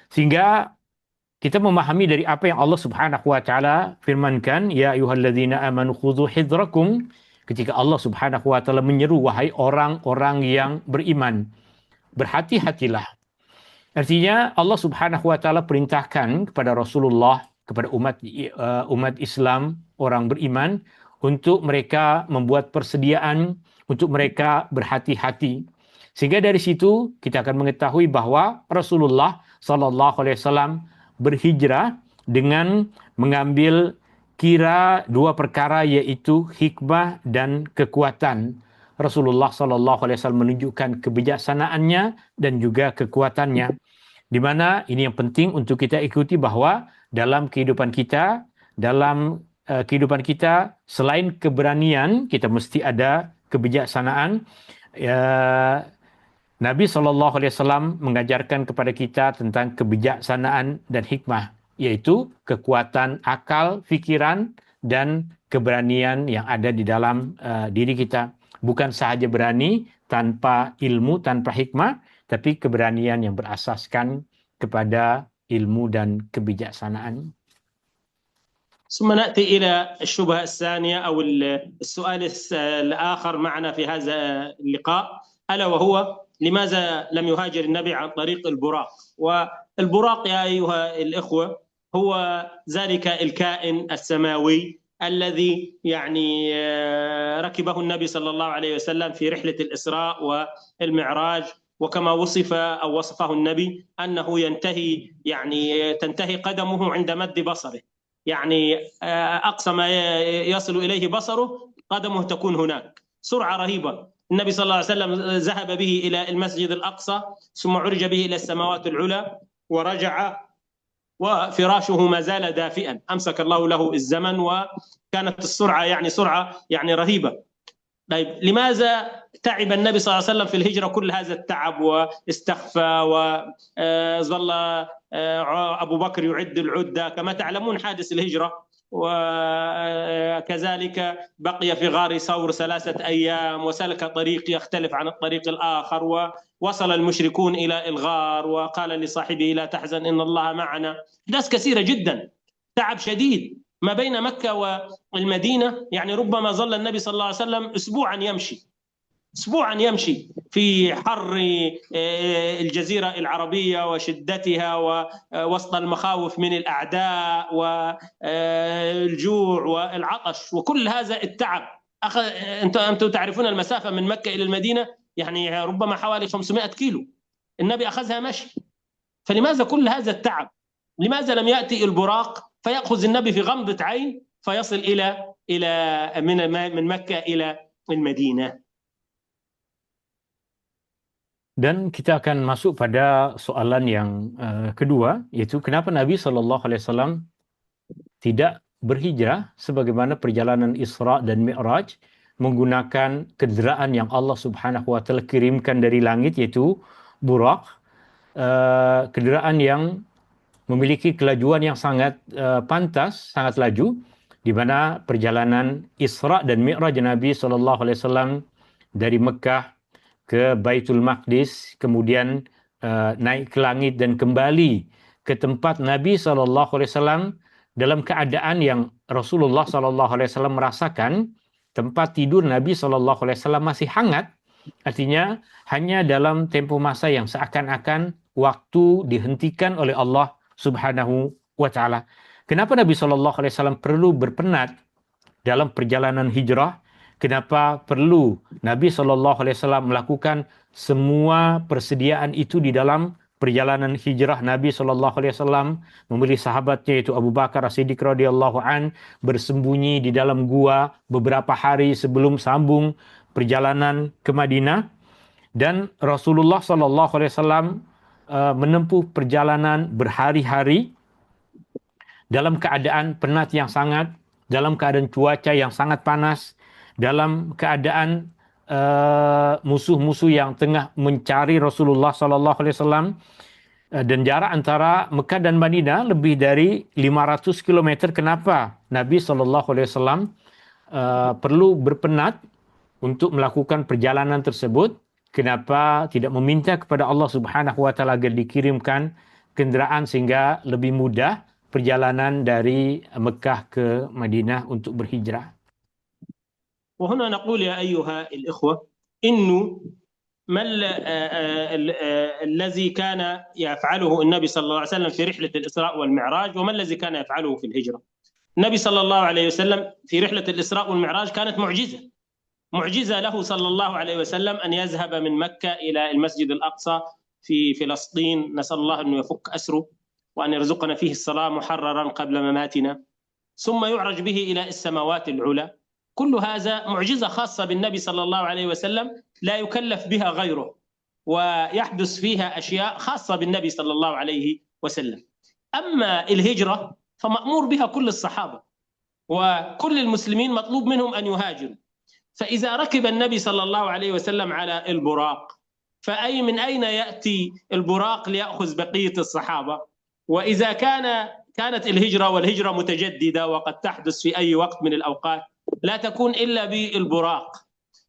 Sehingga kita memahami dari apa yang Allah Subhanahu wa taala firmankan, ya ayyuhalladzina amanu khudhu hidrakum, ketika Allah Subhanahu wa taala menyeru, wahai orang-orang yang beriman, berhati-hatilah. Artinya Allah Subhanahu wa taala perintahkan kepada Rasulullah, kepada umat Islam, orang beriman, untuk mereka membuat persediaan, untuk mereka berhati-hati. Sehingga dari situ kita akan mengetahui bahwa Rasulullah sallallahu alaihi wasallam berhijrah dengan mengambil kira dua perkara, yaitu hikmah dan kekuatan. Rasulullah sallallahu alaihi wasallam menunjukkan kebijaksanaannya dan juga kekuatannya. Di mana ini yang penting untuk kita ikuti, bahwa dalam kehidupan kita, selain keberanian, kita mesti ada kebijaksanaan. Nabi SAW mengajarkan kepada kita tentang kebijaksanaan dan hikmah, yaitu kekuatan akal, fikiran, dan keberanian yang ada di dalam diri kita. Bukan sahaja berani tanpa ilmu, tanpa hikmah, tapi keberanian yang berasaskan kepada ilmu dan kebijaksanaan. ثم نأتي إلى الشبهة الثانية أو السؤال الآخر معنا في هذا اللقاء، ألا وهو لماذا لم يهاجر النبي عن طريق البراق؟ والبراق يا أيها الإخوة هو ذلك الكائن السماوي الذي يعني ركبه النبي صلى الله عليه وسلم في رحلة الإسراء والمعراج، وكما وصف أو وصفه النبي أنه تنتهي قدمه عند مد بصره، يعني أقصى ما يصل إليه بصره قدمه تكون هناك، سرعة رهيبة. النبي صلى الله عليه وسلم ذهب به إلى المسجد الأقصى، ثم عرج به إلى السماوات العلى ورجع وفراشه ما زال دافئا، أمسك الله له الزمن، وكانت السرعة سرعة رهيبة. طيب لماذا تعب النبي صلى الله عليه وسلم في الهجرة كل هذا التعب واستخفى وظل أبو بكر يعد العدة كما تعلمون حادث الهجرة، وكذلك بقي في غار ثور 3 أيام وسلك طريق يختلف عن الطريق الآخر، ووصل المشركون إلى الغار وقال لصاحبه لا تحزن إن الله معنا. أحداث كثيرة جدا، تعب شديد ما بين مكة والمدينة، ربما ظل النبي صلى الله عليه وسلم أسبوعا يمشي في حر الجزيرة العربية وشدتها ووسط المخاوف من الأعداء والجوع والعطش وكل هذا التعب. أنتم تعرفون المسافة من مكة إلى المدينة ربما حوالي 500 كيلو، النبي أخذها مشي. فلماذا كل هذا التعب؟ لماذا لم يأتي البراق فيأخذ النبي في غمضة عين فيصل من مكة إلى المدينة؟ Dan kita akan masuk pada soalan yang kedua, yaitu kenapa Nabi SAW tidak berhijrah sebagaimana perjalanan Isra dan Mi'raj menggunakan kenderaan yang Allah Subhanahu wa taala kirimkan dari langit, yaitu Buraq, kenderaan yang memiliki kelajuan yang sangat pantas, sangat laju, di mana perjalanan Isra dan Mi'raj Nabi SAW dari Mekah ke Baitul Maqdis, kemudian naik ke langit dan kembali ke tempat Nabi SAW dalam keadaan yang Rasulullah SAW merasakan tempat tidur Nabi SAW masih hangat, artinya hanya dalam tempo masa yang seakan-akan waktu dihentikan oleh Allah Subhanahu wa Ta'ala. Kenapa Nabi SAW perlu berpenat dalam perjalanan hijrah? Kenapa perlu Nabi SAW melakukan semua persediaan itu di dalam perjalanan hijrah? Nabi SAW memilih sahabatnya yaitu Abu Bakar As-Siddiq radhiyallahu an bersembunyi di dalam gua beberapa hari sebelum sambung perjalanan ke Madinah, dan Rasulullah SAW menempuh perjalanan berhari-hari dalam keadaan penat yang sangat, dalam keadaan cuaca yang sangat panas, dalam keadaan musuh-musuh yang tengah mencari Rasulullah SAW, dan jarak antara Mekah dan Madinah lebih dari 500 km. Kenapa Nabi SAW perlu berpenat untuk melakukan perjalanan tersebut? Kenapa tidak meminta kepada Allah Subhanahu wa Ta'ala agar dikirimkan kendaraan sehingga lebih mudah perjalanan dari Mekah ke Madinah untuk berhijrah? وهنا نقول يا أيها الإخوة إنه ما الذي كان يفعله النبي صلى الله عليه وسلم في رحلة الإسراء والمعراج وما الذي كان يفعله في الهجرة. النبي صلى الله عليه وسلم في رحلة الإسراء والمعراج كانت معجزة له صلى الله عليه وسلم أن يذهب من مكة إلى المسجد الأقصى في فلسطين، نسأل الله أن يفك أسره وأن يرزقنا فيه الصلاة محررا قبل مماتنا، ثم يعرج به إلى السماوات العلى. كل هذا معجزة خاصة بالنبي صلى الله عليه وسلم لا يكلف بها غيره، ويحدث فيها أشياء خاصة بالنبي صلى الله عليه وسلم. أما الهجرة فمأمور بها كل الصحابة، وكل المسلمين مطلوب منهم أن يهاجروا. فإذا ركب النبي صلى الله عليه وسلم على البراق، من أين يأتي البراق ليأخذ بقية الصحابة؟ وإذا كانت الهجرة والهجرة متجددة وقد تحدث في أي وقت من الأوقات، لا تكون إلا بالبراق.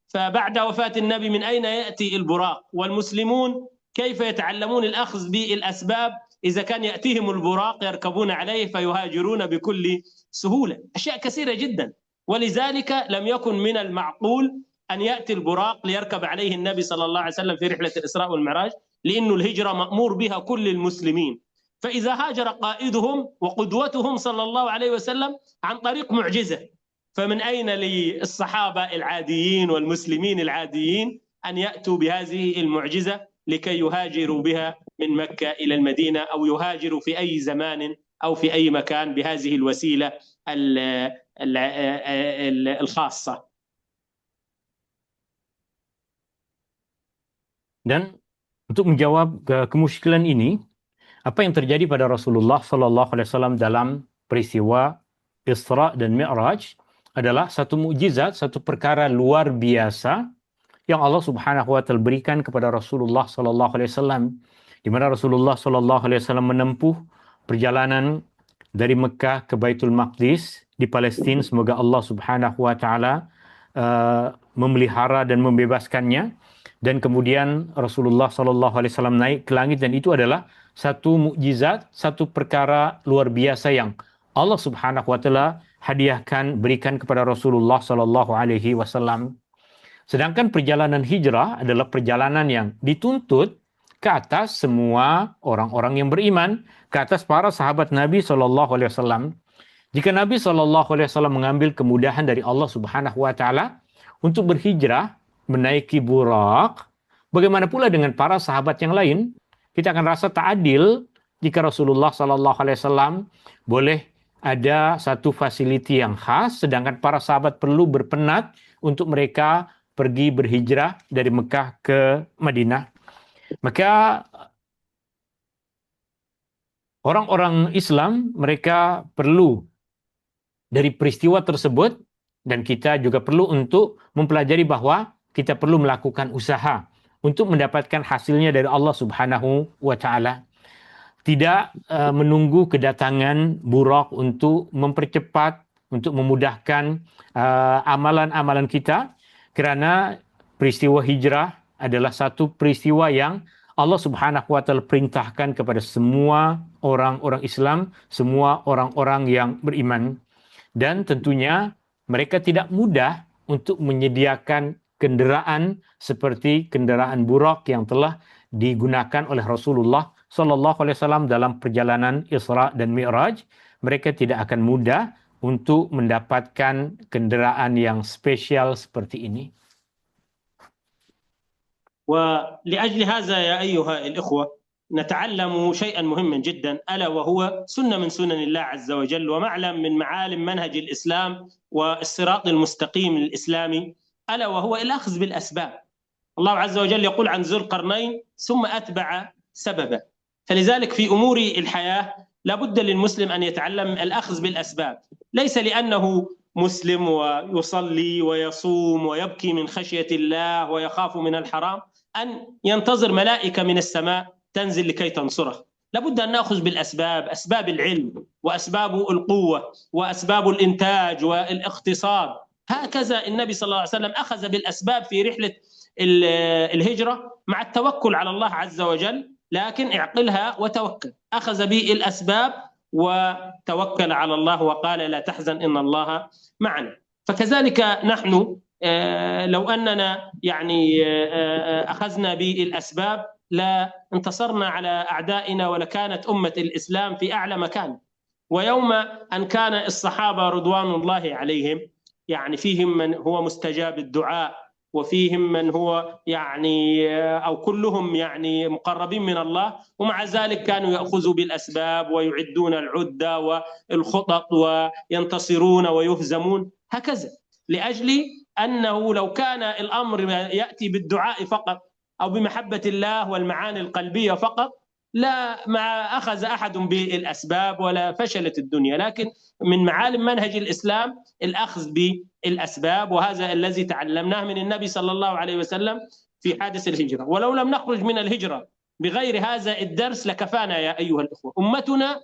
فبعد وفاة النبي من أين يأتي البراق؟ والمسلمون كيف يتعلمون الأخذ بالأسباب إذا كان يأتيهم البراق يركبون عليه فيهاجرون بكل سهولة؟ أشياء كثيرة جدا. ولذلك لم يكن من المعقول أن يأتي البراق ليركب عليه النبي صلى الله عليه وسلم في رحلة الإسراء والمعراج، لأن الهجرة مأمور بها كل المسلمين. فإذا هاجر قائدهم وقدوتهم صلى الله عليه وسلم عن طريق معجزة، فمن أين للصحابة العاديين والمسلمين العاديين أن يأتوا بهذه المعجزة لكي يهاجروا بها من مكة إلى المدينة، أو يهاجروا في أي زمان أو في أي مكان بهذه الوسيلة الخاصة. Dan untuk menjawab kemusykilan ini, apa yang terjadi pada Rasulullah SAW dalam peristiwa Isra dan Mi'raj adalah satu mukjizat, satu perkara luar biasa yang Allah Subhanahu wa Ta'ala berikan kepada Rasulullah SAW, di mana Rasulullah SAW menempuh perjalanan dari Mekah ke Baitul Maqdis di Palestina. Semoga Allah Subhanahu wa Ta'ala memelihara dan membebaskannya. Dan kemudian Rasulullah SAW naik ke langit, dan itu adalah satu mukjizat, satu perkara luar biasa yang Allah Subhanahu wa Ta'ala hadiahkan, berikan kepada Rasulullah SAW. Sedangkan perjalanan hijrah adalah perjalanan yang dituntut ke atas semua orang-orang yang beriman, ke atas para sahabat Nabi SAW. Jika Nabi SAW mengambil kemudahan dari Allah Subhanahu wa Ta'ala untuk berhijrah, menaiki burak, bagaimana pula dengan para sahabat yang lain? Kita akan rasa tak adil jika Rasulullah SAW boleh ada satu fasiliti yang khas, sedangkan para sahabat perlu berpenat untuk mereka pergi berhijrah dari Mekah ke Madinah. Maka orang-orang Islam, mereka perlu dari peristiwa tersebut, dan kita juga perlu untuk mempelajari bahwa kita perlu melakukan usaha untuk mendapatkan hasilnya dari Allah Subhanahu wa Ta'ala. Tidak menunggu kedatangan burak untuk mempercepat, untuk memudahkan amalan-amalan kita, kerana peristiwa hijrah adalah satu peristiwa yang Allah Subhanahu wa Ta'ala perintahkan kepada semua orang-orang Islam, semua orang-orang yang beriman. Dan tentunya mereka tidak mudah untuk menyediakan kendaraan seperti kendaraan burak yang telah digunakan oleh Rasulullah Sallallahu Alaihi Wasallam dalam perjalanan Isra dan Mi'raj. Mereka tidak akan mudah untuk mendapatkan kendaraan yang spesial seperti ini. ولأجل هذا يا أيها الإخوة نتعلم شيئا مهما جدا، ألا وهو سنة من سنن الله عز وجل ومعلم من معالم منهج الإسلام والصراط المستقيم الإسلامي، ألا وهو الأخذ بالأسباب. الله عز وجل يقول عن ذو القرنين ثم أتبع سببا. فلذلك في أمور الحياة لابد للمسلم أن يتعلم الأخذ بالأسباب، ليس لأنه مسلم ويصلي ويصوم ويبكي من خشية الله ويخاف من الحرام أن ينتظر ملائكة من السماء تنزل لكي تنصره. لابد أن نأخذ بالأسباب، أسباب العلم وأسباب القوة وأسباب الإنتاج والاقتصاد. هكذا النبي صلى الله عليه وسلم أخذ بالأسباب في رحلة الهجرة مع التوكل على الله عز وجل، لكن اعقلها وتوكل. أخذ بالأسباب وتوكل على الله وقال لا تحزن إن الله معنا. فكذلك نحن لو أننا يعني أخذنا بالأسباب لا انتصرنا على أعدائنا ولكانت أمة الإسلام في أعلى مكان. ويوم أن كان الصحابة رضوان الله عليهم يعني فيهم من هو مستجاب الدعاء وفيهم من هو يعني أو كلهم يعني مقربين من الله، ومع ذلك كانوا يأخذوا بالأسباب ويعدون العدة والخطط وينتصرون ويهزمون هكذا، لأجل أنه لو كان الأمر يأتي بالدعاء فقط أو بمحبة الله والمعاني القلبية فقط لا ما أخذ أحد بالأسباب ولا فشلت الدنيا. لكن من معالم منهج الإسلام الأخذ بالأسباب، وهذا الذي تعلمناه من النبي صلى الله عليه وسلم في حادث الهجرة. ولو لم نخرج من الهجرة بغير هذا الدرس لكفانا يا أيها الأخوة. أمتنا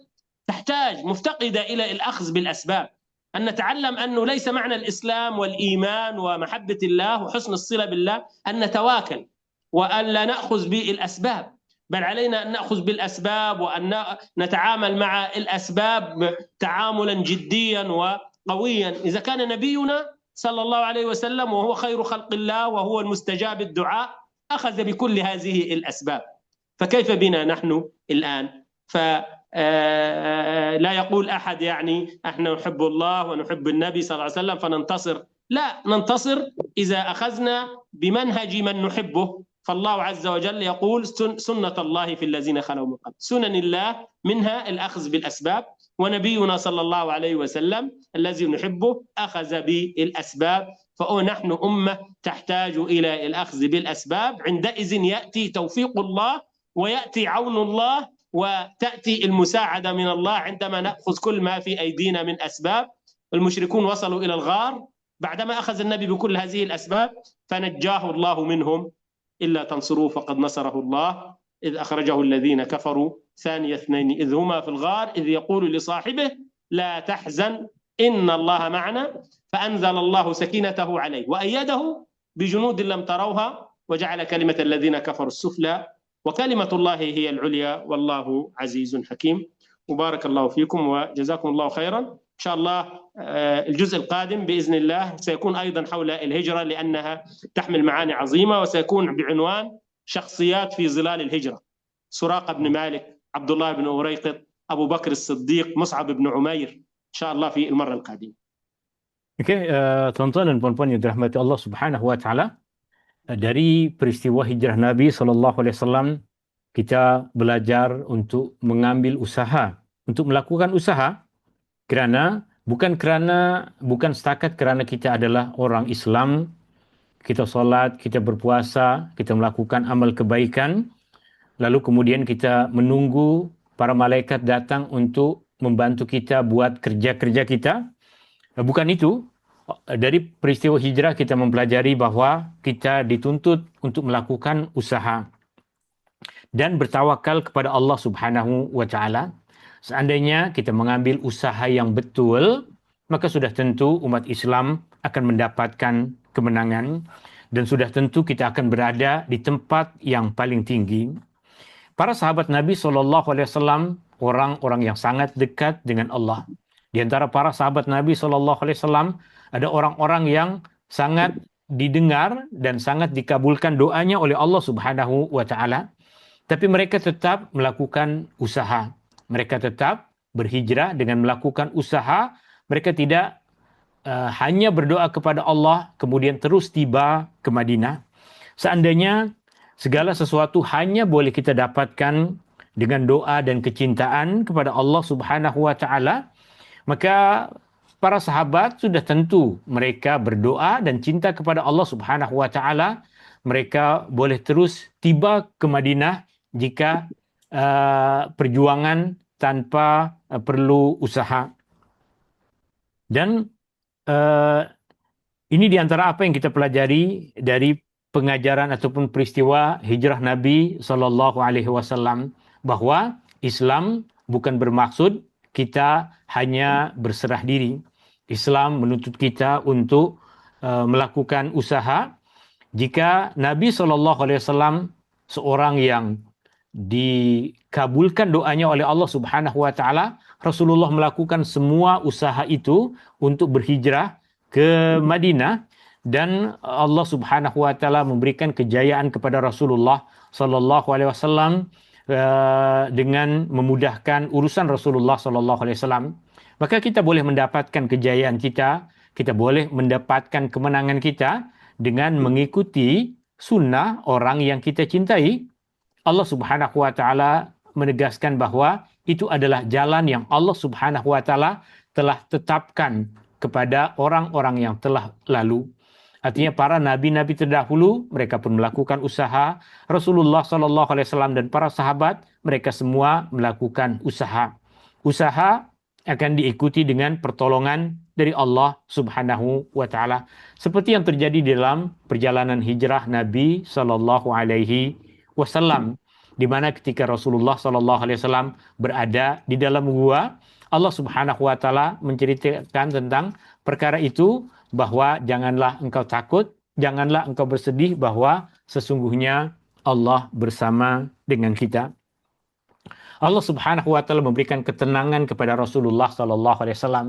تحتاج مفتقدة إلى الأخذ بالأسباب، أن نتعلم أنه ليس معنى الإسلام والإيمان ومحبة الله وحسن الصلة بالله أن نتواكل وأن لا نأخذ بالأسباب، بل علينا أن نأخذ بالأسباب وأن نتعامل مع الأسباب تعاملا جديا وقويا. إذا كان نبينا صلى الله عليه وسلم وهو خير خلق الله وهو المستجاب الدعاء أخذ بكل هذه الأسباب، فكيف بنا نحن الآن؟ لا يقول أحد يعني احنا نحب الله ونحب النبي صلى الله عليه وسلم فننتصر، لا، ننتصر إذا أخذنا بمنهج من نحبه. فالله عز وجل يقول سنة الله في الذين خلوا من قبل، سنن الله منها الأخذ بالأسباب، ونبينا صلى الله عليه وسلم الذي نحبه أخذ بالأسباب. فنحن أمة تحتاج إلى الأخذ بالأسباب، عندئذ يأتي توفيق الله ويأتي عون الله وتأتي المساعدة من الله عندما نأخذ كل ما في أيدينا من أسباب. المشركون وصلوا إلى الغار بعدما أخذ النبي بكل هذه الأسباب فنجاه الله منهم، إلا تنصروه فقد نصره الله إذ أخرجه الذين كفروا ثاني اثنين إذ هما في الغار إذ يقول لصاحبه لا تحزن إن الله معنا فأنزل الله سكينته عليه وأيده بجنود لم تروها وجعل كلمة الذين كفروا السفلى وكلمة الله هي العليا والله عزيز حكيم. وبارك الله فيكم وجزاكم الله خيرا. إن شاء الله الجزء القادم بإذن الله سيكون أيضا حول الهجرة لأنها تحمل معاني عظيمة، وسيكون بعنوان شخصيات في ظلال الهجرة: سراقة بن مالك، عبد الله بن أريقط، أبو بكر الصديق، مصعب بن عمير، إن شاء الله في المرة القادمة. Tuan-tuan dan puan-puan yang dirahmati Allah Subhanahu wa taala, dari peristiwa hijrah Nabi sallallahu alaihi wasallam kita belajar untuk mengambil usaha, untuk melakukan usaha bukan setakat kerana kita adalah orang Islam, kita solat, kita berpuasa, kita melakukan amal kebaikan, lalu kemudian kita menunggu para malaikat datang untuk membantu kita buat kerja-kerja kita. Bukan itu. Dari peristiwa hijrah kita mempelajari bahawa kita dituntut untuk melakukan usaha dan bertawakal kepada Allah Subhanahu wa taala. Seandainya kita mengambil usaha yang betul, maka sudah tentu umat Islam akan mendapatkan kemenangan dan sudah tentu kita akan berada di tempat yang paling tinggi. Para sahabat Nabi SAW orang-orang yang sangat dekat dengan Allah. Di antara para sahabat Nabi SAW ada orang-orang yang sangat didengar dan sangat dikabulkan doanya oleh Allah Subhanahu wa taala, tapi mereka tetap melakukan usaha. Mereka tetap berhijrah dengan melakukan usaha. Mereka tidak hanya berdoa kepada Allah kemudian terus tiba ke Madinah. Seandainya segala sesuatu hanya boleh kita dapatkan dengan doa dan kecintaan kepada Allah Subhanahu wa taala, maka para sahabat sudah tentu mereka berdoa dan cinta kepada Allah Subhanahu wa taala. Mereka boleh terus tiba ke Madinah jika perjuangan tanpa perlu usaha. Dan ini diantara apa yang kita pelajari dari pengajaran ataupun peristiwa hijrah Nabi Shallallahu Alaihi Wasallam, bahwa Islam bukan bermaksud kita hanya berserah diri. Islam menuntut kita untuk melakukan usaha. Jika Nabi Shallallahu Alaihi Wasallam seorang yang dikabulkan doanya oleh Allah Subhanahu Wa Taala, Rasulullah melakukan semua usaha itu untuk berhijrah ke Madinah, dan Allah Subhanahu Wa Taala memberikan kejayaan kepada Rasulullah Sallallahu Alaihi Wasallam dengan memudahkan urusan Rasulullah Sallallahu Alaihi Wasallam. Maka kita boleh mendapatkan kejayaan kita boleh mendapatkan kemenangan kita dengan mengikuti sunnah orang yang kita cintai. Allah Subhanahu wa taala menegaskan bahwa itu adalah jalan yang Allah Subhanahu wa taala telah tetapkan kepada orang-orang yang telah lalu. Artinya para nabi-nabi terdahulu mereka pun melakukan usaha, Rasulullah sallallahu alaihi wasallam dan para sahabat mereka semua melakukan usaha. Usaha akan diikuti dengan pertolongan dari Allah Subhanahu wa taala, seperti yang terjadi dalam perjalanan hijrah Nabi sallallahu alaihi wasallam, di mana ketika Rasulullah sallallahu alaihi wasallam berada di dalam gua, Allah Subhanahu wa taala menceritakan tentang perkara itu, bahwa janganlah engkau takut, janganlah engkau bersedih, bahwa sesungguhnya Allah bersama dengan kita. Allah Subhanahu wa taala memberikan ketenangan kepada Rasulullah sallallahu alaihi wasallam.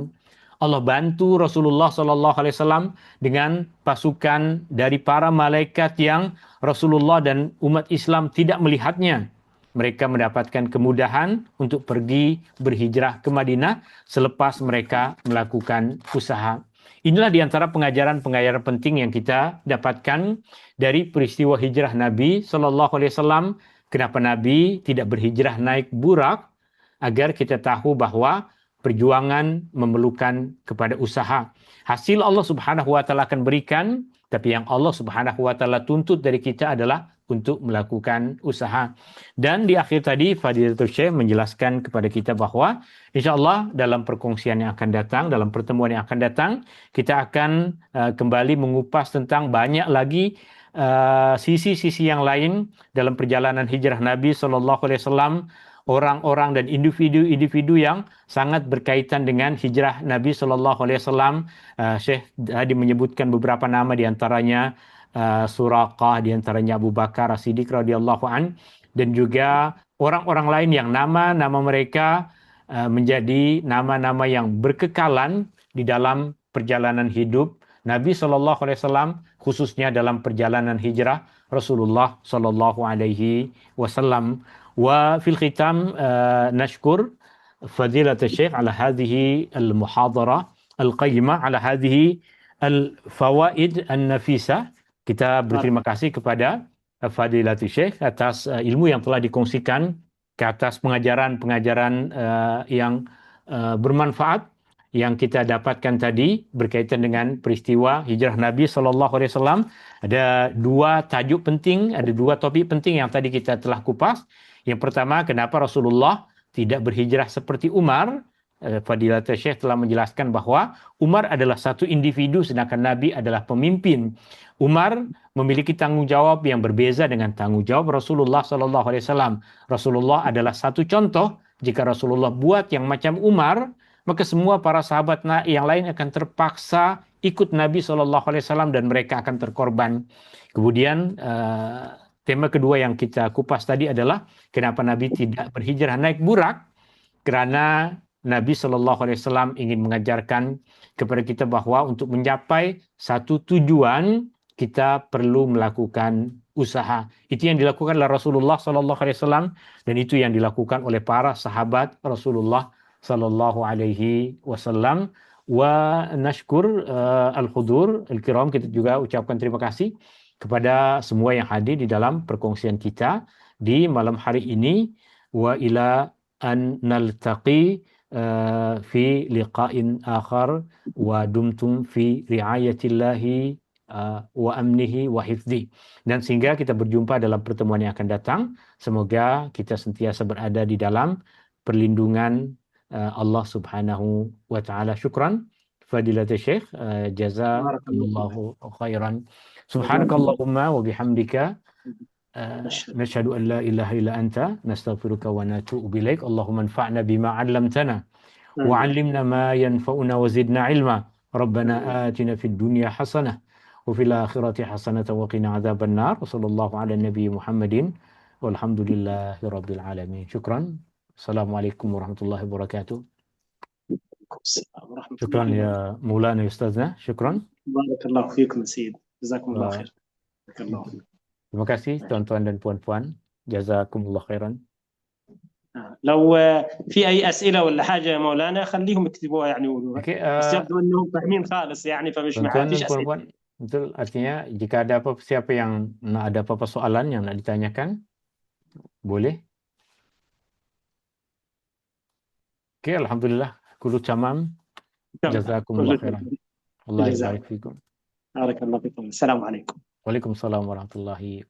Allah bantu Rasulullah sallallahu alaihi wasallam dengan pasukan dari para malaikat yang Rasulullah dan umat Islam tidak melihatnya. Mereka mendapatkan kemudahan untuk pergi berhijrah ke Madinah selepas mereka melakukan usaha. Inilah diantara pengajaran-pengajaran penting yang kita dapatkan dari peristiwa hijrah Nabi sallallahu alaihi wasallam. Kenapa Nabi tidak berhijrah naik burak? Agar kita tahu bahwa perjuangan memerlukan kepada usaha. Hasil Allah Subhanahu wa taala akan berikan, tapi yang Allah Subhanahu wa taala tuntut dari kita adalah untuk melakukan usaha. Dan di akhir tadi Fadilatul Syekh menjelaskan kepada kita bahwa insyaallah dalam perkongsian yang akan datang, dalam pertemuan yang akan datang, kita akan kembali mengupas tentang banyak lagi sisi-sisi yang lain dalam perjalanan hijrah Nabi sallallahu alaihi wasallam, orang-orang dan individu-individu yang sangat berkaitan dengan hijrah Nabi sallallahu alaihi wasallam. Syekh tadi menyebutkan beberapa nama, di antaranya Suraqah, di antaranya Abu Bakar As-Siddiq radhiyallahu an, dan juga orang-orang lain yang nama-nama mereka menjadi nama-nama yang berkekalan di dalam perjalanan hidup Nabi sallallahu alaihi wasallam, khususnya dalam perjalanan hijrah Rasulullah sallallahu alaihi wasallam. وفي الختام نشكر فضيلة الشيخ على هذه المحاضرة القيمة على هذه الفوائد النفيسة. Kita berterima kasih kepada Fadilatul Syekh atas ilmu yang telah dikongsikan, ke atas pengajaran-pengajaran yang bermanfaat yang kita dapatkan tadi berkaitan dengan peristiwa hijrah Nabi sallallahu alaihi wasallam. Ada dua tajuk penting, ada dua topik penting yang tadi kita telah kupas. Yang pertama, kenapa Rasulullah tidak berhijrah seperti Umar? Fadilatul Syekh telah menjelaskan bahwa Umar adalah satu individu sedangkan Nabi adalah pemimpin. Umar memiliki tanggung jawab yang berbeza dengan tanggung jawab Rasulullah sallallahu alaihi wasallam. Rasulullah adalah satu contoh. Jika Rasulullah buat yang macam Umar, maka semua para sahabat yang lain akan terpaksa ikut Nabi sallallahu alaihi wasallam dan mereka akan terkorban. Kemudian tema kedua yang kita kupas tadi adalah kenapa Nabi tidak berhijrah naik burak? Karena Nabi SAW ingin mengajarkan kepada kita bahwa untuk mencapai satu tujuan kita perlu melakukan usaha. Itu yang dilakukan oleh Rasulullah SAW dan itu yang dilakukan oleh para sahabat Rasulullah SAW. Wa nashkur al-hudur al-kiram, kita juga ucapkan terima kasih kepada semua yang hadir di dalam perkongsian kita di malam hari ini. Wa ila an naltaqi fi liqa'in akhar wa dumtum fi riayatillahi wa amnihi wa hifdhi. Dan sehingga kita berjumpa dalam pertemuan yang akan datang. Semoga kita sentiasa berada di dalam perlindungan Allah Subhanahu wa taala. Syukran fadilatul Syekh, jazakallahu khairan. Subhanakallahumma wa bihamdika nashhadu an la ilaha illa anta nastaghfiruka wa natubu ilaik. Allahumma anfa'na bima 'allamtana wa 'allimna ma yanfa'una wa zidna 'ilma. Rabbana atina fid dunya hasanah wa fil akhirati hasanah wa qina adzaban nar. Wassallallahu ala nabiy Muhammadin walhamdulillahi rabbil alamin. Syukran. Assalamualaikum warahmatullahi wabarakatuh. Syukran ya Maulana Ustazna. Syukran. Barakallahu fiikum Sayyid. Jazakumullah khair. Terima kasih tuan-tuan dan puan-puan. Jazakumullah khairan. لو في أي أسئلة ولا حاجة يا مولانا خليهم يكتبوها يعني يقولوها. بس يبدو أنهم فاهمين خالص يعني فمش tuan-tuan dan فيش puan-puan, betul, artinya jika ada apa, siapa yang ada apa-apa soalan yang nak ditanyakan, boleh. Okey, alhamdulillah. Kullu tamam. Jazakumullah khairan. Allah yabarik fikum. بارك الله فيكم. السلام عليكم. Waalaikumsalam warahmatullahi